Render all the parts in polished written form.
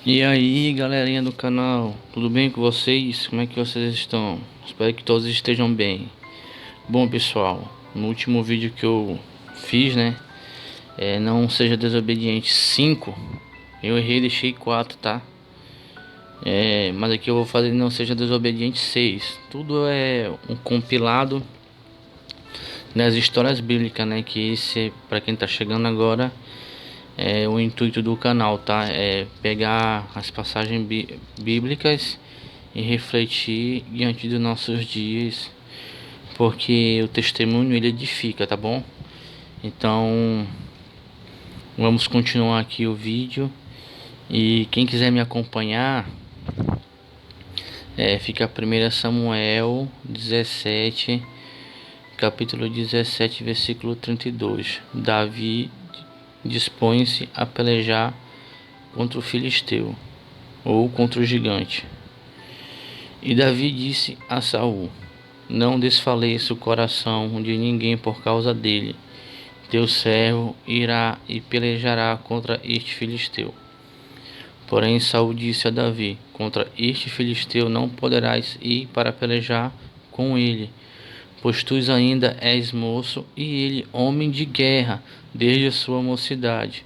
E aí, galerinha do canal, tudo bem com vocês? Como é que vocês estão? Espero que todos estejam bem. Bom, pessoal, no último vídeo que eu fiz, né, não seja desobediente 5, eu errei e deixei 4, tá? Mas aqui eu vou fazer não seja desobediente 6. Tudo é um compilado das histórias bíblicas, né, que esse, para quem tá chegando agora, é o intuito do canal, tá? É pegar as passagens bíblicas e refletir diante dos nossos dias, porque o testemunho ele edifica, tá bom? Então, vamos continuar aqui o vídeo. E quem quiser me acompanhar, fica 1 Samuel 17, capítulo 17, versículo 32. Davi dispõe-se a pelejar contra o filisteu, ou contra o gigante. E Davi disse a Saul: Não desfaleça o coração de ninguém por causa dele. Teu servo irá e pelejará contra este filisteu. Porém Saul disse a Davi: Contra este filisteu não poderás ir para pelejar com ele, pois tu ainda és moço e ele homem de guerra desde a sua mocidade.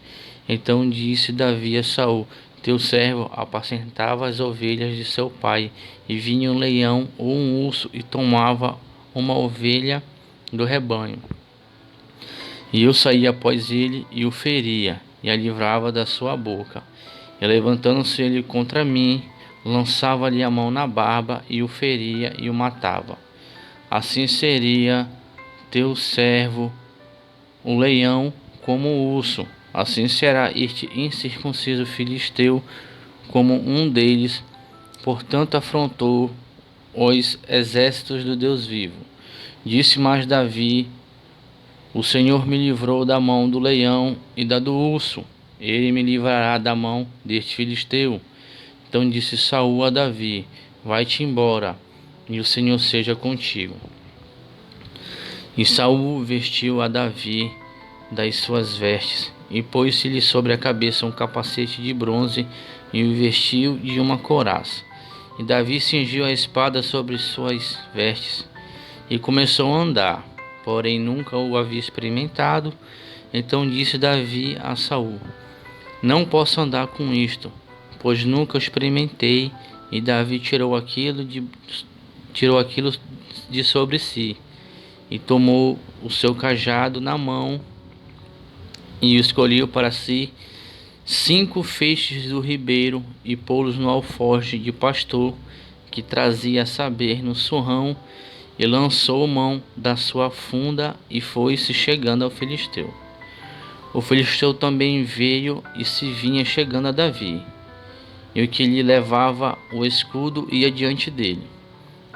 Então disse Davi a Saul: Teu servo apacentava as ovelhas de seu pai, e vinha um leão ou um urso e tomava uma ovelha do rebanho. E eu saía após ele e o feria, e a livrava da sua boca. E levantando-se ele contra mim, lançava-lhe a mão na barba, e o feria e o matava. Assim seria teu servo o leão como o urso, assim será este incircunciso filisteu como um deles. Portanto afrontou os exércitos do Deus vivo. Disse mais Davi: O Senhor me livrou da mão do leão e da do urso, ele me livrará da mão deste filisteu. Então disse Saul a Davi: Vai-te embora, e o Senhor seja contigo. E Saul vestiu a Davi das suas vestes, e pôs-se-lhe sobre a cabeça um capacete de bronze, e o vestiu de uma couraça. E Davi cingiu a espada sobre suas vestes, e começou a andar, porém nunca o havia experimentado. Então disse Davi a Saul: Não posso andar com isto, pois nunca o experimentei. E Davi tirou aquilo de sobre si, e tomou o seu cajado na mão, e escolheu para si 5 feixes do ribeiro, e pô-los no alforje de pastor que trazia a saber no surrão, e lançou mão da sua funda e foi-se chegando ao filisteu. O filisteu também veio e se vinha chegando a Davi, e o que lhe levava o escudo ia diante dele.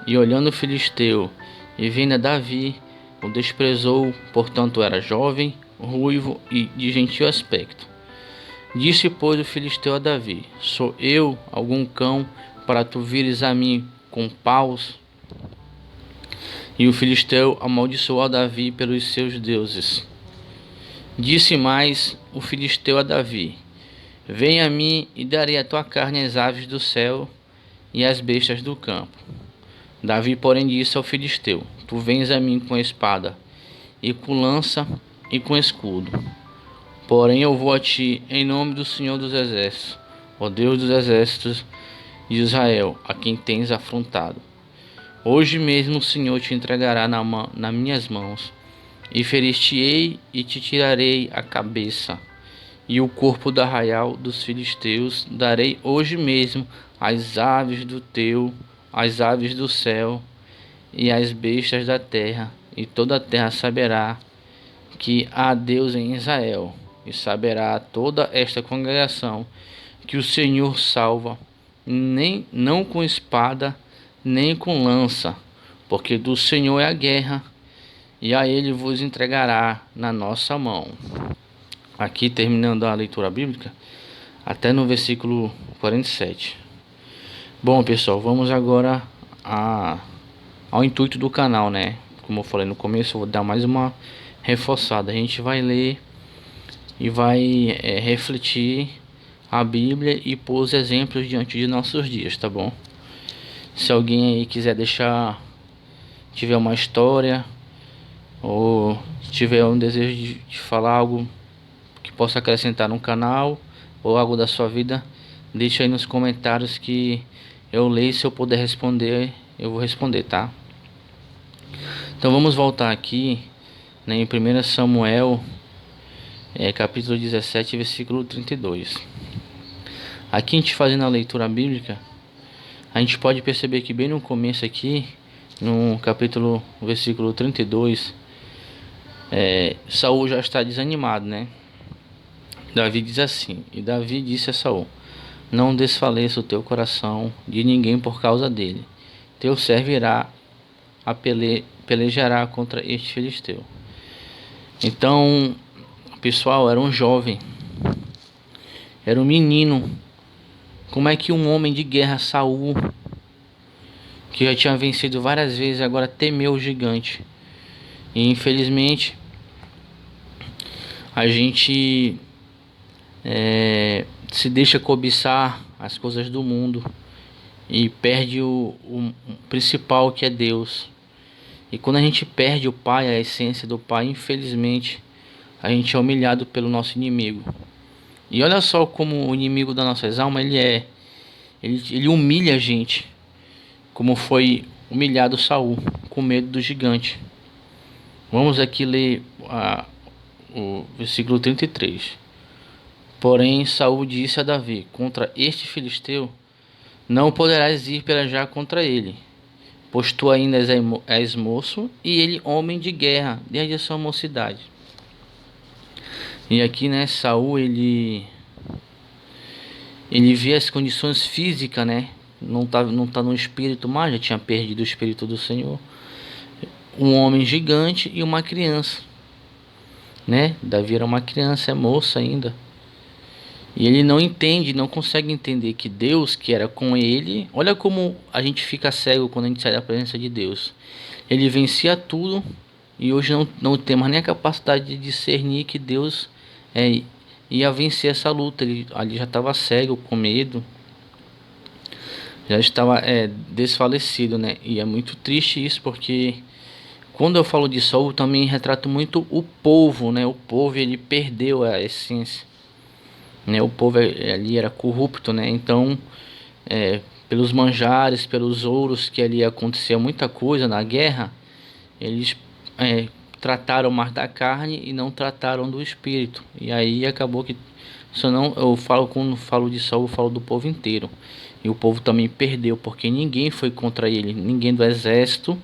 E olhando o filisteu e vendo a Davi, o desprezou, portanto era jovem, ruivo e de gentil aspecto. Disse, pois, o filisteu a Davi: Sou eu algum cão para tu vires a mim com paus? E o filisteu amaldiçoou a Davi pelos seus deuses. Disse mais o filisteu a Davi: Vem a mim e darei a tua carne às aves do céu e às bestas do campo. Davi, porém, disse ao filisteu: Tu vens a mim com espada, e com lança, e com escudo. Porém eu vou a ti em nome do Senhor dos Exércitos, ó Deus dos Exércitos de Israel, a quem tens afrontado. Hoje mesmo o Senhor te entregará nas minhas mãos, e ferir-te-ei e te tirarei a cabeça. E o corpo do arraial dos filisteus darei hoje mesmo às aves do céu e às bestas da terra, e toda a terra saberá que há Deus em Israel, e saberá toda esta congregação que o Senhor salva, não com espada, nem com lança, porque do Senhor é a guerra, e a ele vos entregará na nossa mão. Aqui terminando a leitura bíblica, até no versículo 47. Bom, pessoal, vamos agora ao intuito do canal, né? Como eu falei no começo, eu vou dar mais uma reforçada. A gente vai ler e vai refletir a Bíblia e pôs exemplos diante de nossos dias, tá bom? Se alguém aí quiser deixar, tiver uma história ou tiver um desejo de falar algo que possa acrescentar no canal ou algo da sua vida, deixa aí nos comentários que eu leio. Se eu puder responder, eu vou responder, tá? Então vamos voltar aqui, né, em 1 Samuel, capítulo 17, versículo 32. Aqui a gente fazendo a leitura bíblica, a gente pode perceber que bem no começo aqui, no capítulo, versículo 32, Saul já está desanimado, né? Davi diz assim: e Davi disse a Saul: não desfaleça o teu coração de ninguém por causa dele. Teu servo irá pelejará contra este filisteu. Então, pessoal, era um jovem, era um menino. Como é que um homem de guerra, Saul, que já tinha vencido várias vezes, agora temeu o gigante? E infelizmente a gente se deixa cobiçar as coisas do mundo e perde o principal, que é Deus. E quando a gente perde o Pai, a essência do Pai, infelizmente a gente é humilhado pelo nosso inimigo. E olha só como o inimigo das nossas almas ele humilha a gente, como foi humilhado Saul, com medo do gigante. Vamos aqui ler o versículo 33. Porém Saul disse a Davi: contra este filisteu não poderás ir pelejar contra ele, pois tu ainda és moço, e ele homem de guerra desde a sua mocidade. E aqui, né, Saul ele vê as condições físicas, né? Não tá no espírito mais, já tinha perdido o espírito do Senhor. Um homem gigante e uma criança, né? Davi era uma criança, é moço ainda. E ele não entende, não consegue entender que Deus, que era com ele, olha como a gente fica cego quando a gente sai da presença de Deus. Ele vencia tudo e hoje não temos nem a capacidade de discernir que Deus ia vencer essa luta. Ele ali já estava cego, com medo, já estava desfalecido, né? E é muito triste isso, porque quando eu falo de Saul, eu também retrato muito o povo, né? O povo, ele perdeu a essência, né? O povo ali era corrupto, né? Então, pelos manjares, pelos ouros, que ali acontecia muita coisa na guerra, eles trataram mais da carne e não trataram do espírito. E aí acabou que, se eu não, eu falo, quando falo de Saul, eu falo do povo inteiro. E o povo também perdeu, porque ninguém foi contra ele, ninguém do exército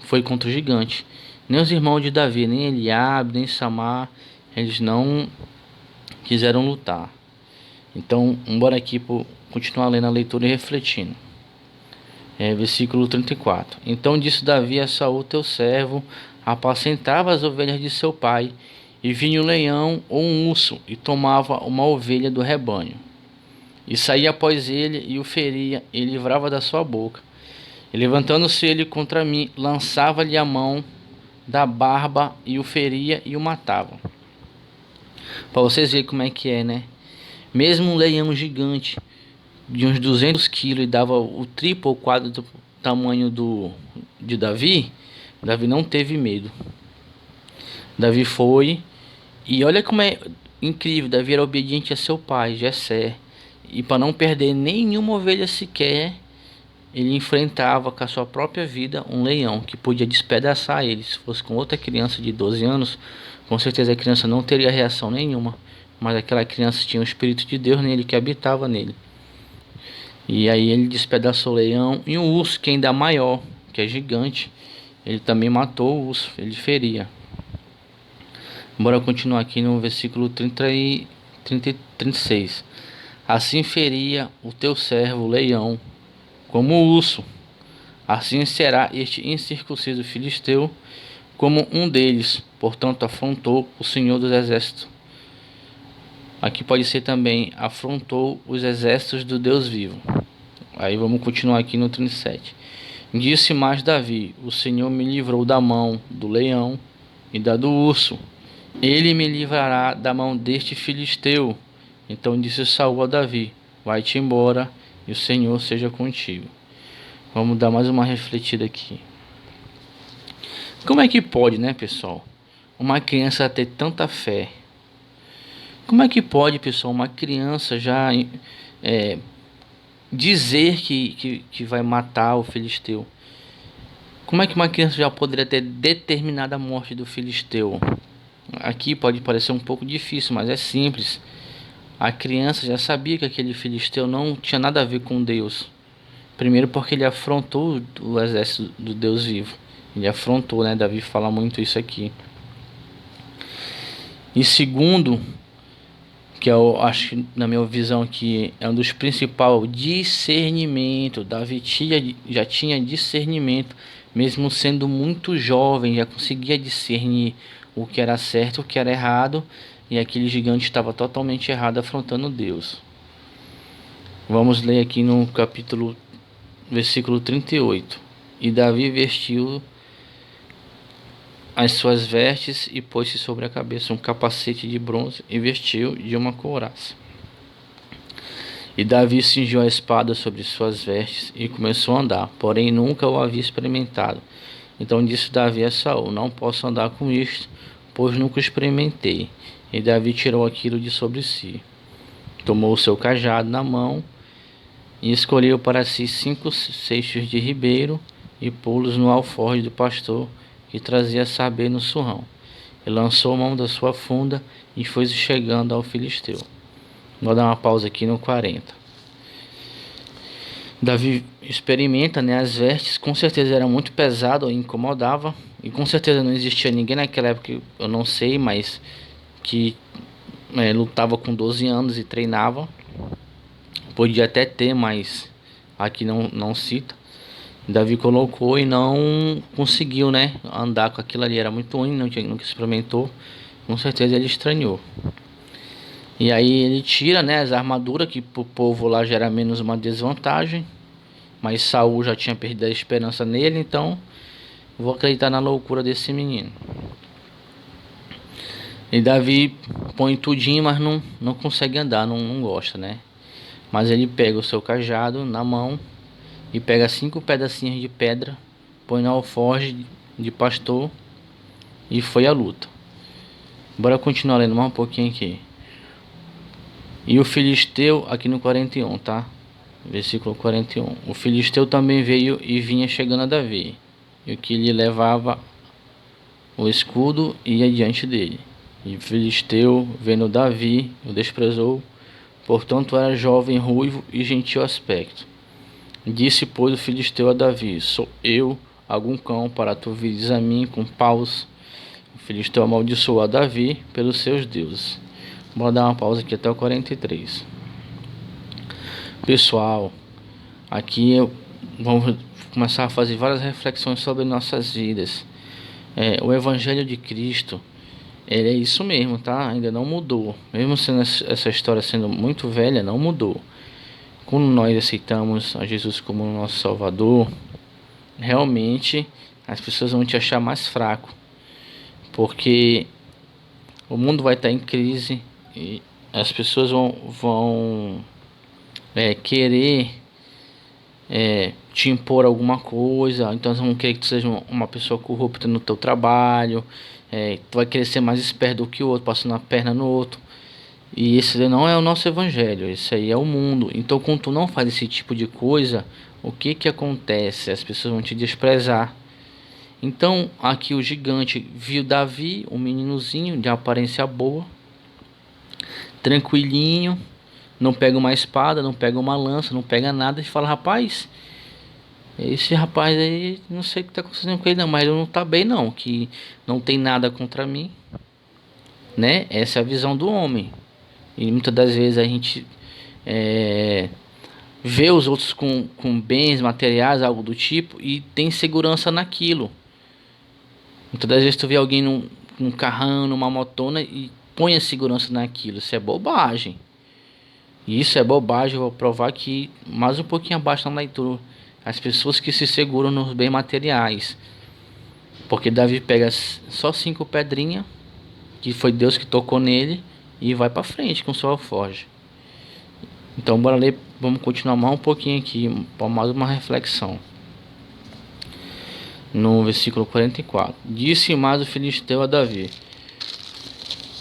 foi contra o gigante. Nem os irmãos de Davi, nem Eliabe, nem Samar, eles não quiseram lutar. Então, bora aqui continuar lendo a leitura e refletindo. Versículo 34. Então disse Davi a Saul teu servo: apacentava as ovelhas de seu pai, e vinha um leão ou um urso, e tomava uma ovelha do rebanho, e saía após ele, e o feria, e livrava da sua boca. E levantando-se ele contra mim, lançava-lhe a mão da barba, e o feria e o matava. Para vocês verem como é que é, né? Mesmo um leão gigante de uns 200 quilos e dava o triplo ou quadro do tamanho de Davi, Davi não teve medo. Davi foi, e olha como é incrível, Davi era obediente a seu pai, Jessé, e para não perder nenhuma ovelha sequer, ele enfrentava com a sua própria vida um leão que podia despedaçar ele. Se fosse com outra criança de 12 anos, com certeza a criança não teria reação nenhuma, mas aquela criança tinha o Espírito de Deus nele, que habitava nele. E aí ele despedaçou o leão, e um urso que ainda é maior, que é gigante, ele também matou o urso, ele feria. Bora continuar aqui no versículo 30 e 36. Assim feria o teu servo o leão, como o urso. Assim será este incircunciso filisteu, como um deles. Portanto afrontou o Senhor dos Exércitos. Aqui pode ser também: afrontou os exércitos do Deus vivo. Aí vamos continuar aqui no 37. Disse mais Davi: o Senhor me livrou da mão do leão e da do urso. Ele me livrará da mão deste filisteu. Então disse Saul a Davi: vai-te embora, e o Senhor seja contigo. Vamos dar mais uma refletida aqui. Como é que pode, né, pessoal, uma criança ter tanta fé? Como é que pode, pessoal, uma criança já dizer que vai matar o filisteu? Como é que uma criança já poderia ter determinado a morte do filisteu? Aqui pode parecer um pouco difícil, mas é simples. A criança já sabia que aquele filisteu não tinha nada a ver com Deus. Primeiro porque ele afrontou o exército do Deus vivo. Ele afrontou, né? Davi fala muito isso aqui. E segundo, que eu acho que na minha visão aqui é um dos principais, discernimento. Davi já tinha discernimento, mesmo sendo muito jovem, já conseguia discernir o que era certo, o que era errado, e aquele gigante estava totalmente errado, afrontando Deus. Vamos ler aqui no capítulo, versículo 38. E Davi vestiu as suas vestes e pôs-se sobre a cabeça um capacete de bronze e vestiu de uma couraça. E Davi cingiu a espada sobre suas vestes e começou a andar, porém nunca o havia experimentado. Então disse Davi a Saul: não posso andar com isto, pois nunca experimentei. E Davi tirou aquilo de sobre si, tomou o seu cajado na mão e escolheu para si 5 seixos de ribeiro e pô-los no alforje do pastor que trazia saber no surrão. E lançou a mão da sua funda e foi chegando ao filisteu. Vou dar uma pausa aqui no 40. Davi experimenta, né, as vestes, com certeza era muito pesado, incomodava, e com certeza não existia ninguém naquela época, eu não sei, mas que lutava com 12 anos e treinava. Podia até ter, mas aqui não cita. Davi colocou e não conseguiu, né, andar com aquilo ali, era muito ruim, nunca experimentou, com certeza ele estranhou. E aí ele tira, né, as armaduras, que pro povo lá já era menos uma desvantagem, mas Saul já tinha perdido a esperança nele, então vou acreditar na loucura desse menino. E Davi põe tudinho, mas não consegue andar, não gosta, né? Mas ele pega o seu cajado na mão e pega 5 pedacinhos de pedra, põe no alforje de pastor e foi à luta. Bora continuar lendo mais um pouquinho aqui. E o filisteu, aqui no 41, tá? Versículo 41. O filisteu também veio e vinha chegando a Davi, e o que lhe levava o escudo ia diante dele. E o filisteu, vendo Davi, o desprezou, portanto era jovem, ruivo e gentil aspecto. Disse, pois, o filisteu a Davi: sou eu algum cão para tu vires a mim com paus? O filisteu amaldiçoou a Davi pelos seus deuses. Vou dar uma pausa aqui até o 43. Pessoal, aqui vamos começar a fazer várias reflexões sobre nossas vidas. O Evangelho de Cristo, ele é isso mesmo, tá? Ainda não mudou. Mesmo sendo essa história sendo muito velha, não mudou. Quando nós aceitamos a Jesus como nosso Salvador, realmente as pessoas vão te achar mais fraco, porque o mundo vai estar em crise e as pessoas vão querer te impor alguma coisa. Então vão querer que tu seja uma pessoa corrupta no teu trabalho, tu vai querer ser mais esperto do que o outro, passando a perna no outro. E esse não é o nosso evangelho, esse aí é o mundo. Então quando tu não faz esse tipo de coisa, o que acontece? As pessoas vão te desprezar. Então aqui o gigante viu Davi, um meninozinho de aparência boa, tranquilinho, não pega uma espada, não pega uma lança, não pega nada, e fala: rapaz, esse rapaz aí, não sei o que tá acontecendo com ele não, mas ele não tá bem não, que não tem nada contra mim, né? Essa é a visão do homem. E muitas das vezes a gente vê os outros com bens materiais, algo do tipo, e tem segurança naquilo. Muitas das vezes tu vê alguém num carrão, numa motona, e põe a segurança naquilo. Isso é bobagem. E isso é bobagem. Eu vou provar aqui mais um pouquinho abaixo na leitura. As pessoas que se seguram nos bens materiais. Porque Davi pega só 5 pedrinhas, que foi Deus que tocou nele, e vai para frente com seu alforje. Então bora ler, vamos continuar mais um pouquinho aqui, para mais uma reflexão. No versículo 44. Disse mais o filisteu a Davi: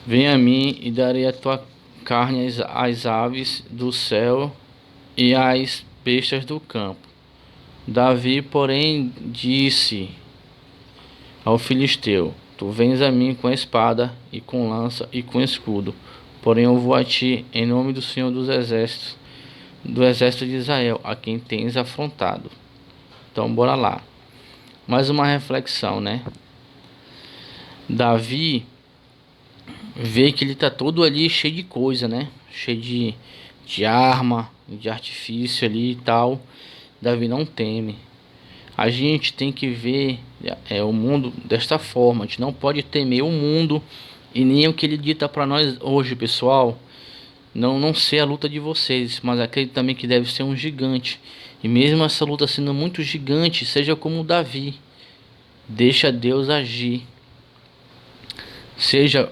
Vem a mim e darei a tua carne às aves do céu e às bestas do campo. Davi, porém, disse ao filisteu: Tu vens a mim com a espada e com lança e com escudo, porém eu vou a ti em nome do Senhor dos exércitos, do exército de Israel, a quem tens afrontado. Então bora lá. Mais uma reflexão, né? Davi vê que ele tá todo ali cheio de coisa, né? Cheio de arma, de artifício ali e tal. Davi não teme. A gente tem que ver o mundo desta forma. A gente não pode temer o mundo e nem o que ele dita para nós hoje, pessoal. Não sei a luta de vocês, mas acredito também que deve ser um gigante. E mesmo essa luta sendo muito gigante, seja como Davi, deixa Deus agir. Seja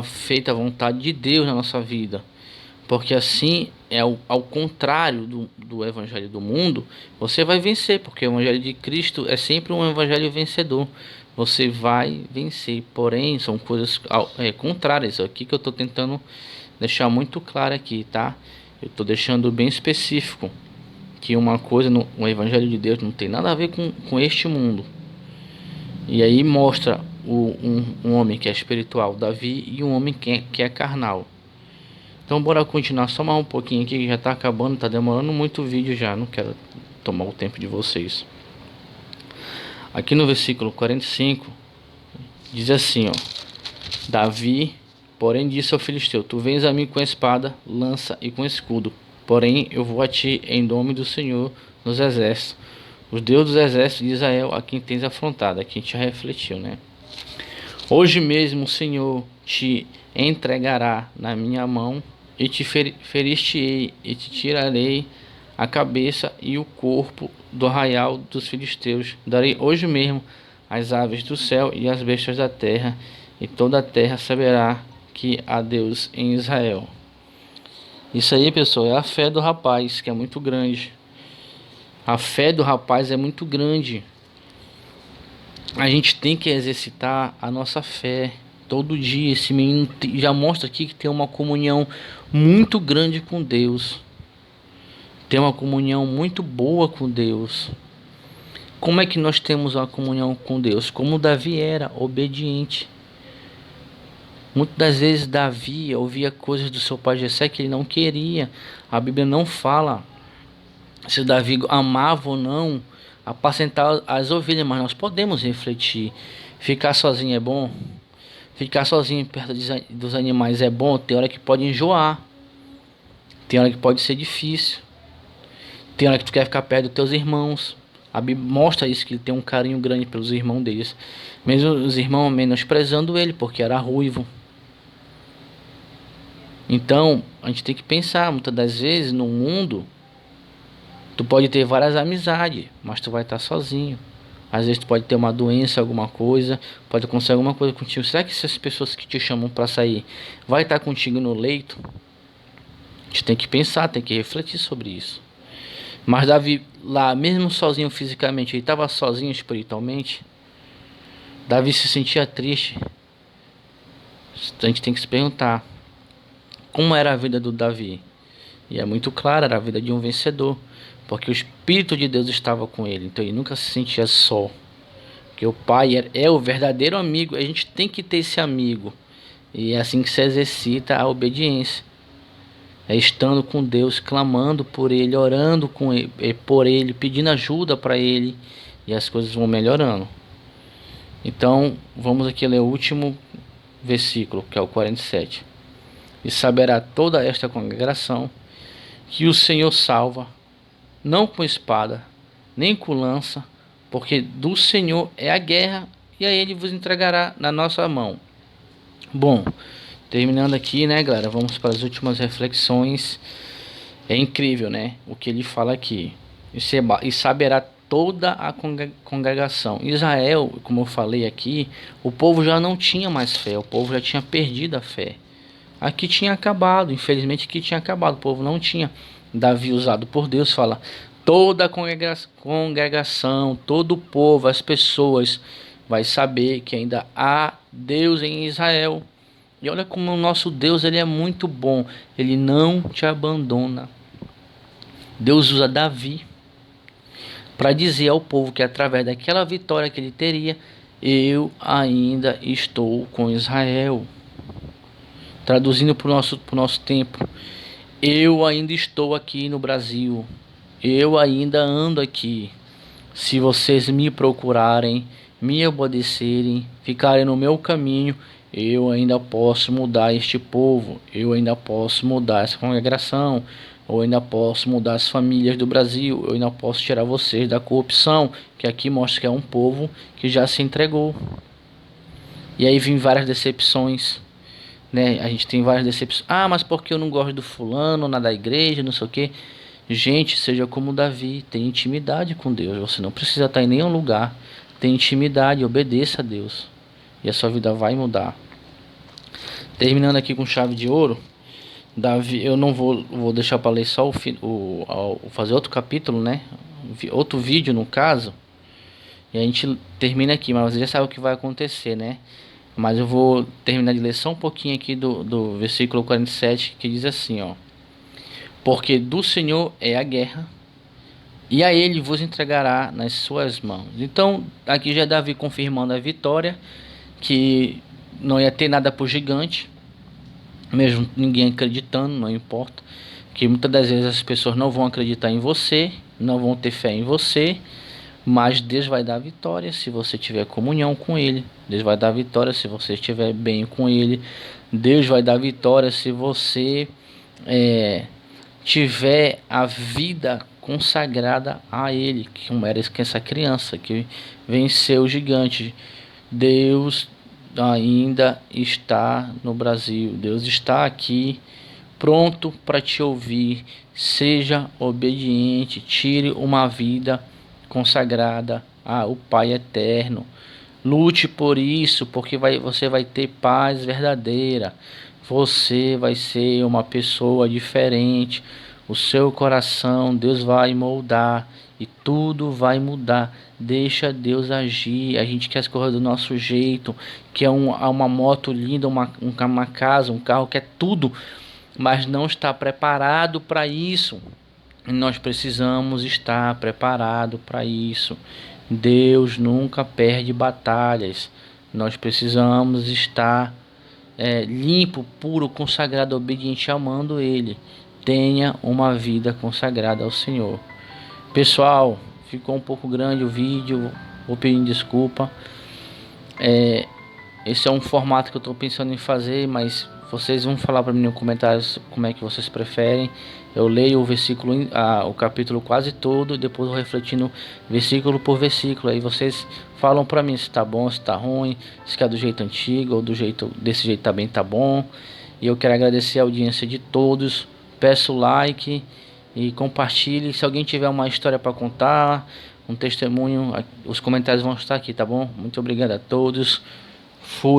feita a vontade de Deus na nossa vida. Porque assim ao contrário do evangelho do mundo, você vai vencer, porque o evangelho de Cristo é sempre um evangelho vencedor. Você vai vencer, porém são coisas contrárias. Aqui que eu estou tentando deixar muito claro aqui, tá? Eu estou deixando bem específico que uma coisa no evangelho de Deus não tem nada a ver com este mundo. E aí mostra um homem que é espiritual, Davi, e um homem que é carnal. Então bora continuar só mais um pouquinho aqui, que já tá acabando, tá demorando muito o vídeo já, não quero tomar o tempo de vocês. Aqui no versículo 45, diz assim, ó: Davi, porém, disse ao filisteu: Tu vens a mim com espada, lança e com escudo, porém eu vou a ti em nome do Senhor dos exércitos, os Deus dos exércitos de Israel, a quem tens afrontado. Aqui a gente já refletiu, né? Hoje mesmo o Senhor te entregará na minha mão, e te ferir-te-ei, e te tirarei a cabeça e o corpo do arraial dos filisteus. Darei hoje mesmo as aves do céu e as bestas da terra, e toda a terra saberá que há Deus em Israel. Isso aí, pessoal, é a fé do rapaz, que é muito grande. A fé do rapaz é muito grande. A gente tem que exercitar a nossa fé todo dia. Esse menino já mostra aqui que tem uma comunhão muito grande com Deus. Tem uma comunhão muito boa com Deus. Como é que nós temos uma comunhão com Deus? Como Davi era obediente. Muitas das vezes Davi ouvia coisas do seu pai Jessé que ele não queria. A Bíblia não fala se Davi amava ou não apacentar as ovelhas, mas nós podemos refletir. Ficar sozinho é bom? Ficar sozinho perto dos animais é bom? Tem hora que pode enjoar. Tem hora que pode ser difícil. Tem hora que tu quer ficar perto dos teus irmãos. A Bíblia mostra isso, que ele tem um carinho grande pelos irmãos deles. Mesmo os irmãos menosprezando ele, porque era ruivo. Então, a gente tem que pensar, muitas das vezes, no mundo, tu pode ter várias amizades, mas tu vai estar sozinho. Às vezes tu pode ter uma doença, alguma coisa, pode acontecer alguma coisa contigo. Será que essas pessoas que te chamam para sair vai estar contigo no leito? A gente tem que pensar, tem que refletir sobre isso. Mas Davi, lá, mesmo sozinho fisicamente, ele estava sozinho espiritualmente. Davi se sentia triste. A gente tem que se perguntar: como era a vida do Davi? E é muito claro, era a vida de um vencedor, porque o Espírito de Deus estava com ele. Então ele nunca se sentia só, porque o Pai é o verdadeiro amigo. A gente tem que ter esse amigo. E é assim que se exercita a obediência. É estando com Deus, clamando por ele, orando com ele, por ele, pedindo ajuda para ele, e as coisas vão melhorando. Então vamos aqui ler o último versículo, que é o 47. E saberá toda esta congregação que o Senhor salva, não com espada, nem com lança, porque do Senhor é a guerra, e a ele vos entregará na nossa mão. Bom, terminando aqui, né, galera, vamos para as últimas reflexões. É incrível, né, o que ele fala aqui. E saberá toda a congregação. Israel, como eu falei aqui, o povo já não tinha mais fé, o povo já tinha perdido a fé. Aqui tinha acabado, infelizmente aqui tinha acabado, o povo não tinha Davi, usado por Deus, fala: toda a congregação, todo o povo, as pessoas vai saber que ainda há Deus em Israel. E olha como o nosso Deus, ele é muito bom. Ele não te abandona. Deus usa Davi para dizer ao povo que através daquela vitória que ele teria, eu ainda estou com Israel. Traduzindo para o nosso tempo, eu ainda estou aqui no Brasil. Eu ainda ando aqui. Se vocês me procurarem, me obedecerem, ficarem no meu caminho, eu ainda posso mudar este povo. Eu ainda posso mudar essa congregação. Eu ainda posso mudar as famílias do Brasil. Eu ainda posso tirar vocês da corrupção, que aqui mostra que é um povo que já se entregou. E aí vem várias decepções, né? A gente tem várias decepções. Ah, mas porque eu não gosto do fulano, na da igreja, não sei o que. Gente, seja como Davi, tenha intimidade com Deus. Você não precisa estar em nenhum lugar. Tenha intimidade, obedeça a Deus. E a sua vida vai mudar. Terminando aqui com chave de ouro. Davi, eu não vou deixar para ler só fazer outro capítulo, né? Outro vídeo no caso. E a gente termina aqui, mas você já sabe o que vai acontecer, né? Mas eu vou terminar de ler só um pouquinho aqui do versículo 47, que diz assim, ó: porque do Senhor é a guerra, e a ele vos entregará nas suas mãos. Então, aqui já Davi confirmando a vitória, que não ia ter nada por gigante, mesmo ninguém acreditando, não importa, que muitas das vezes as pessoas não vão acreditar em você, não vão ter fé em você, mas Deus vai dar vitória se você tiver comunhão com Ele. Deus vai dar vitória se você estiver bem com Ele. Deus vai dar vitória se você tiver a vida consagrada a Ele, como era essa criança que venceu o gigante. Deus ainda está no Brasil. Deus está aqui pronto para te ouvir. Seja obediente, tire uma vida consagrada ao Pai eterno. Lute por isso, porque você vai ter paz verdadeira. Você vai ser uma pessoa diferente. O seu coração Deus vai moldar e tudo vai mudar. Deixa Deus agir. A gente quer as coisas do nosso jeito, quer uma moto linda, uma casa, um carro, quer tudo, mas não está preparado para isso. Nós precisamos estar preparado para isso. Deus nunca perde batalhas. Nós precisamos estar limpo, puro, consagrado, obediente, amando Ele. Tenha uma vida consagrada ao Senhor. Pessoal, ficou um pouco grande o vídeo, vou pedir desculpa. Esse é um formato que eu estou pensando em fazer, mas vocês vão falar para mim nos comentários como é que vocês preferem. Eu leio o versículo, o capítulo quase todo, e depois vou refletindo versículo por versículo. Aí vocês falam para mim se tá bom, se tá ruim, se é do jeito antigo ou desse jeito também tá bom. E eu quero agradecer a audiência de todos. Peço like e compartilhe. Se alguém tiver uma história para contar, um testemunho, os comentários vão estar aqui, tá bom? Muito obrigado a todos. Fui.